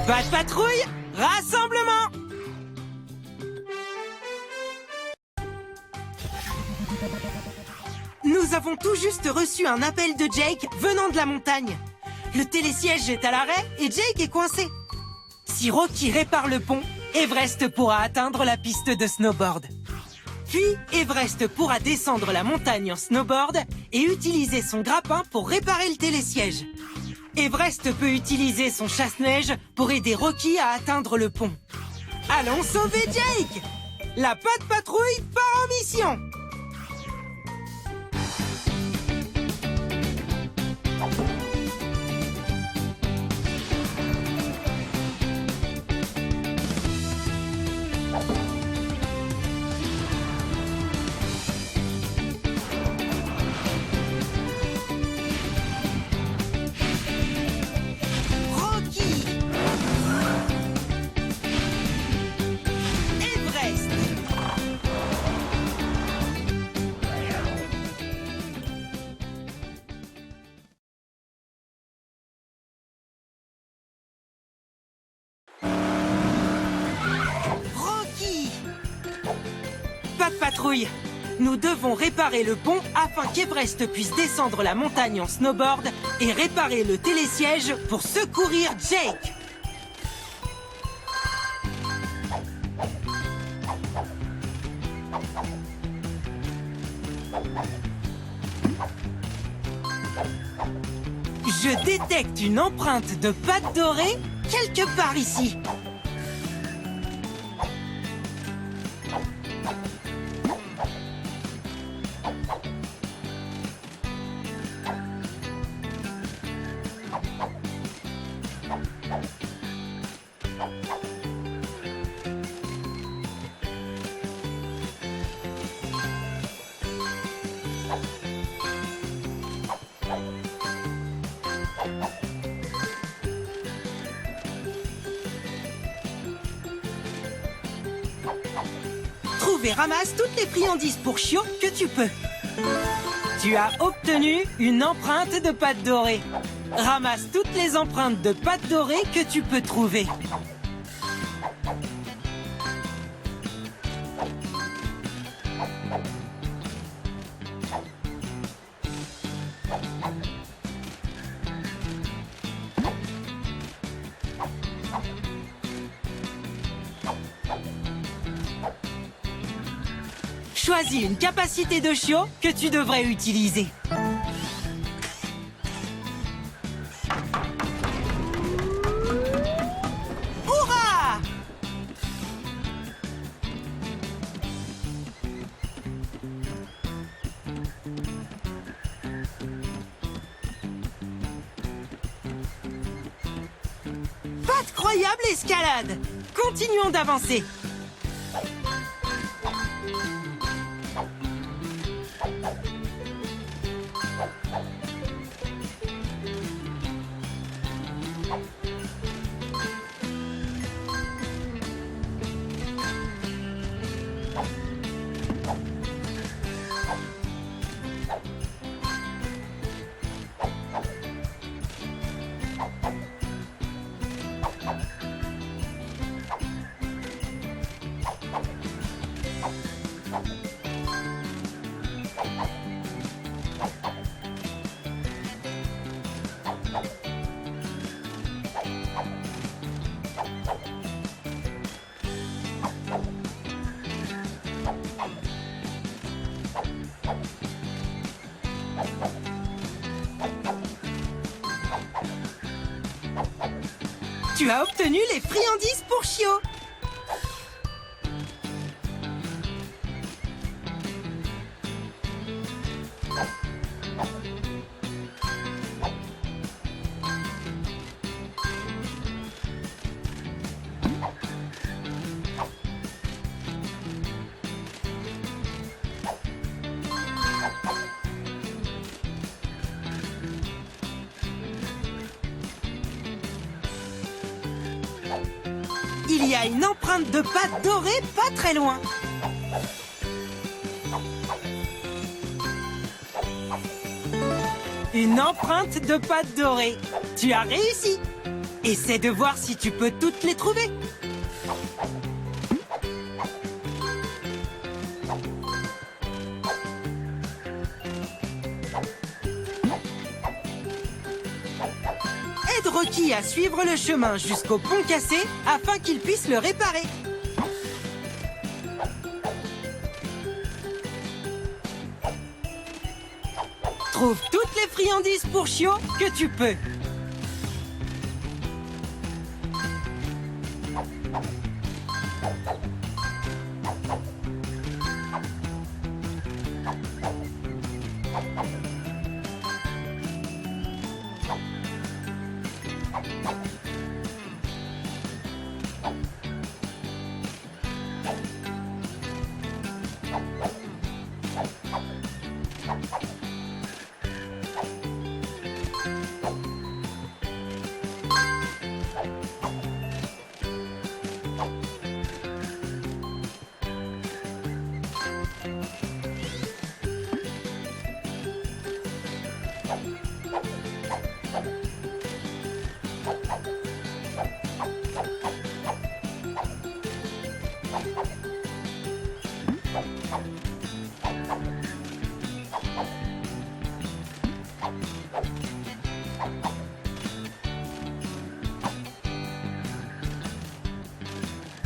Pas de patrouille, rassemblement! Nous avons tout juste reçu un appel de Jake venant de la montagne. Le télésiège est à l'arrêt et Jake est coincé. Si Rocky répare le pont, Everest pourra atteindre la piste de snowboard. Puis, Everest pourra descendre la montagne en snowboard et utiliser son grappin pour réparer le télésiège. Everest peut utiliser son chasse-neige pour aider Rocky à atteindre le pont. Allons sauver Jake! La Pat' Patrouille part en mission! Pas de patrouille. Nous devons réparer le pont afin qu'Everest puisse descendre la montagne en snowboard et réparer le télésiège pour secourir Jake. Je détecte une empreinte de pâte dorée quelque part ici. Trouve et ramasse toutes les friandises pour chiots que tu peux. Tu as obtenu une empreinte de pâte dorée. Ramasse toutes les empreintes de pâte dorée que tu peux trouver. Choisis une capacité de chiot que tu devrais utiliser. Hurrah! Pas de croyable escalade! Continuons d'avancer. Tu as obtenu les friandises pour chiots. Il y a une empreinte de pâte dorée pas très loin. Une empreinte de pâte dorée. Tu as réussi. Essaie de voir si tu peux toutes les trouver. Aide Rocky à suivre le chemin jusqu'au pont cassé afin qu'il puisse le réparer. Trouve toutes les friandises pour Chio que tu peux.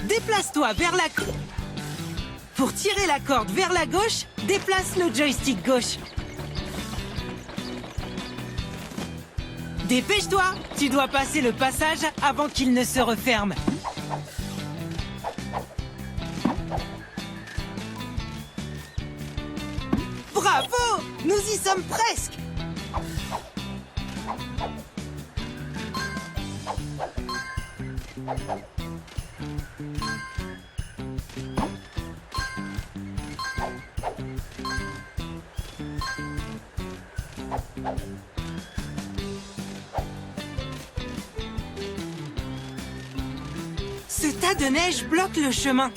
Déplace-toi vers la... Pour tirer la corde vers la gauche, déplace le joystick gauche. Dépêche-toi, tu dois passer le passage avant qu'il ne se referme. Bravo! Nous y sommes presque! Ce tas de neige bloque le chemin.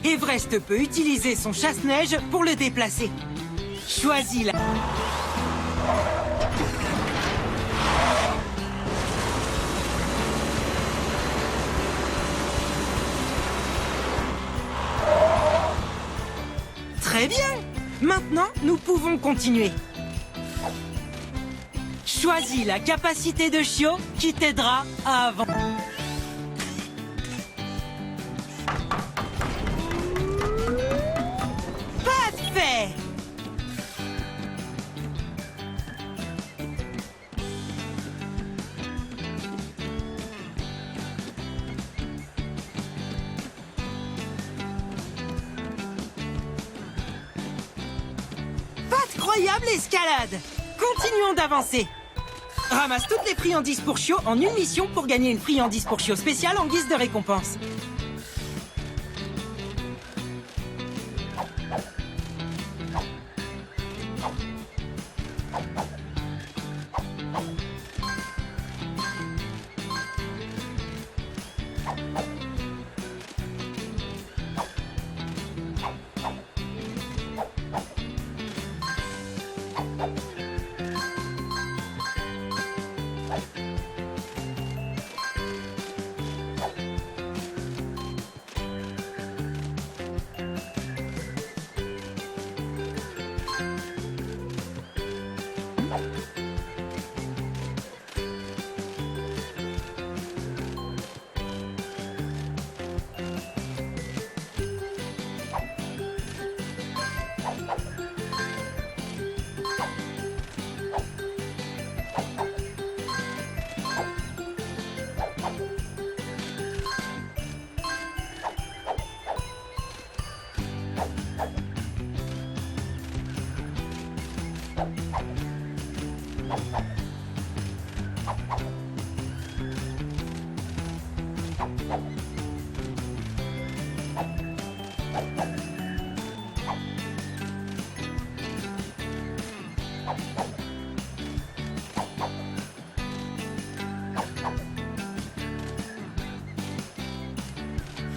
Everest peut utiliser son chasse-neige pour le déplacer. Choisis la... Très bien! Maintenant, nous pouvons continuer. Choisis la capacité de Chio qui t'aidera à avancer. Parfait! Incroyable escalade! Continuons d'avancer. Ramasse toutes les friandises pour Chio en une mission pour gagner une friandise pour Chio spéciale en guise de récompense.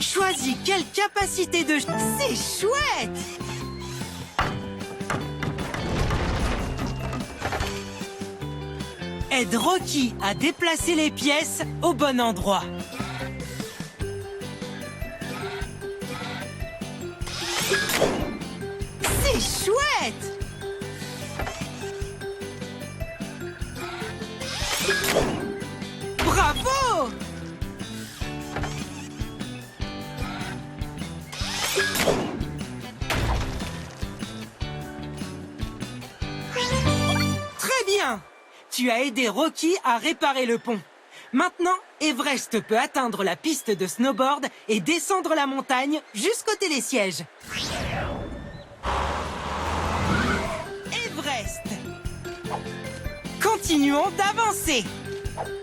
Choisis quelle capacité de... C'est chouette! Aide Rocky à déplacer les pièces au bon endroit. C'est chouette! Bravo! Très bien! Tu as aidé Rocky à réparer le pont. Maintenant, Everest peut atteindre la piste de snowboard et descendre la montagne jusqu'au télésiège. Everest! Continuons d'avancer!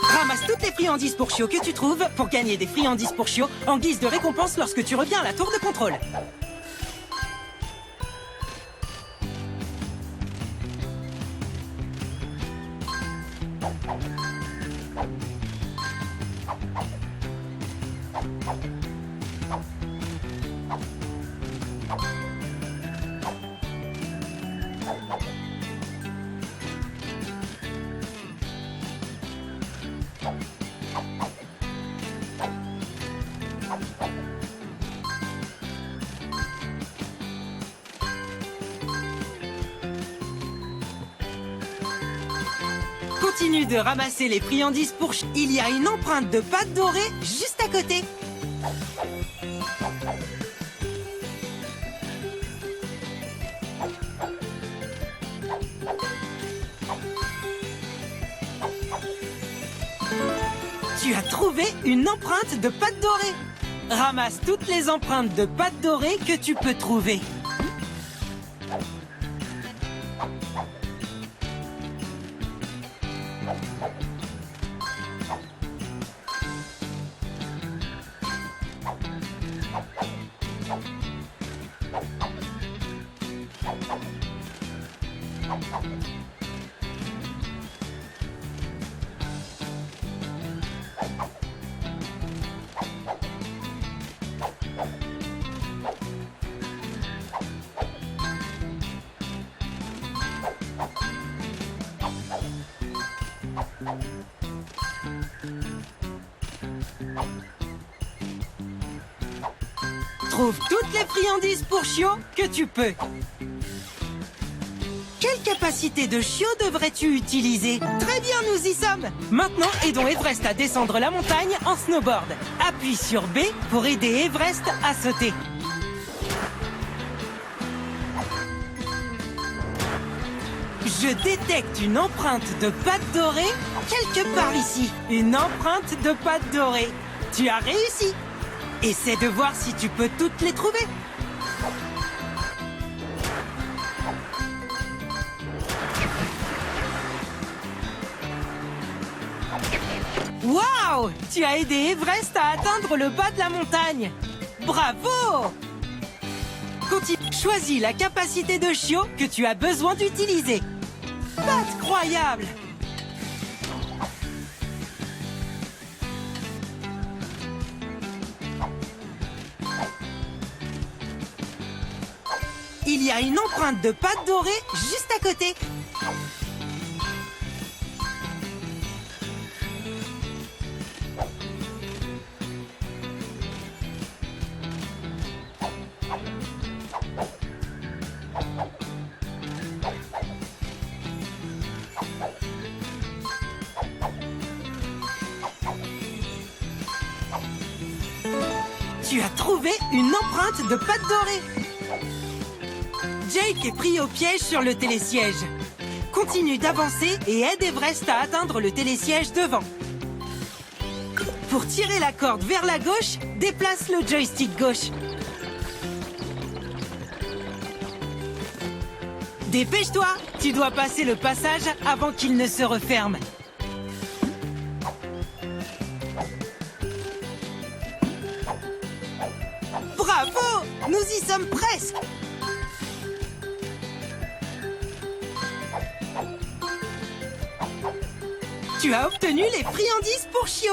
Ramasse toutes les friandises pour chiots que tu trouves pour gagner des friandises pour chiots en guise de récompense lorsque tu reviens à la tour de contrôle. Continue de ramasser les friandises pour chiots. Il y a une empreinte de pâte dorée juste à côté. Tu as trouvé une empreinte de pâte dorée. Ramasse toutes les empreintes de pâte dorée que tu peux trouver. Trouve toutes les friandises pour chiots que tu peux. Quelle capacité de chiot devrais-tu utiliser? Très bien, nous y sommes. Maintenant, aidons Everest à descendre la montagne en snowboard. Appuie sur B pour aider Everest à sauter. Je détecte une empreinte de pâte dorée quelque part ici. Une empreinte de pâte dorée. Tu as réussi. Essaie de voir si tu peux toutes les trouver. Waouh! Tu as aidé Everest à atteindre le bas de la montagne. Bravo! Continue. Choisis la capacité de chiot que tu as besoin d'utiliser. Incroyable! Il y a une empreinte de pâte dorée juste à côté. Tu as trouvé une empreinte de pâte dorée. Jake est pris au piège sur le télésiège. Continue d'avancer et aide Everest à atteindre le télésiège devant. Pour tirer la corde vers la gauche, déplace le joystick gauche. Dépêche-toi, tu dois passer le passage avant qu'il ne se referme. Bravo! Nous y sommes presque! Tu as obtenu les friandises pour chiots.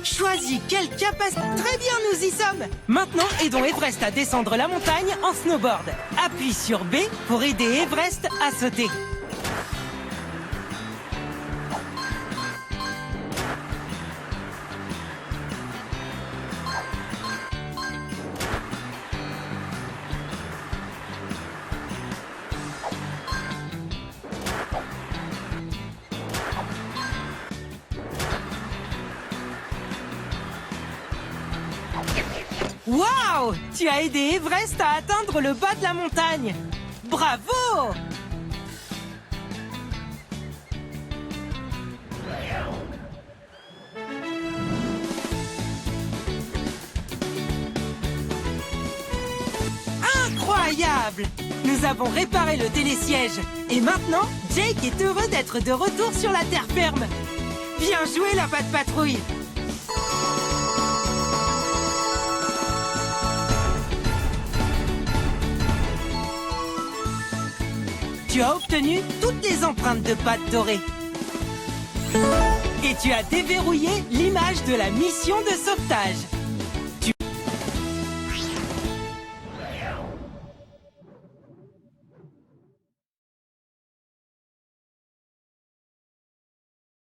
Choisis quelle capacité... Très bien, nous y sommes. Maintenant, aidons Everest à descendre la montagne en snowboard. Appuie sur B pour aider Everest à sauter. Waouh! Tu as aidé Everest à atteindre le bas de la montagne. Bravo! Incroyable! Nous avons réparé le télésiège. Et maintenant, Jake est heureux d'être de retour sur la terre ferme. Bien joué, la patte patrouille! Tu as obtenu toutes les empreintes de pâte dorée. Et tu as déverrouillé l'image de la mission de sauvetage.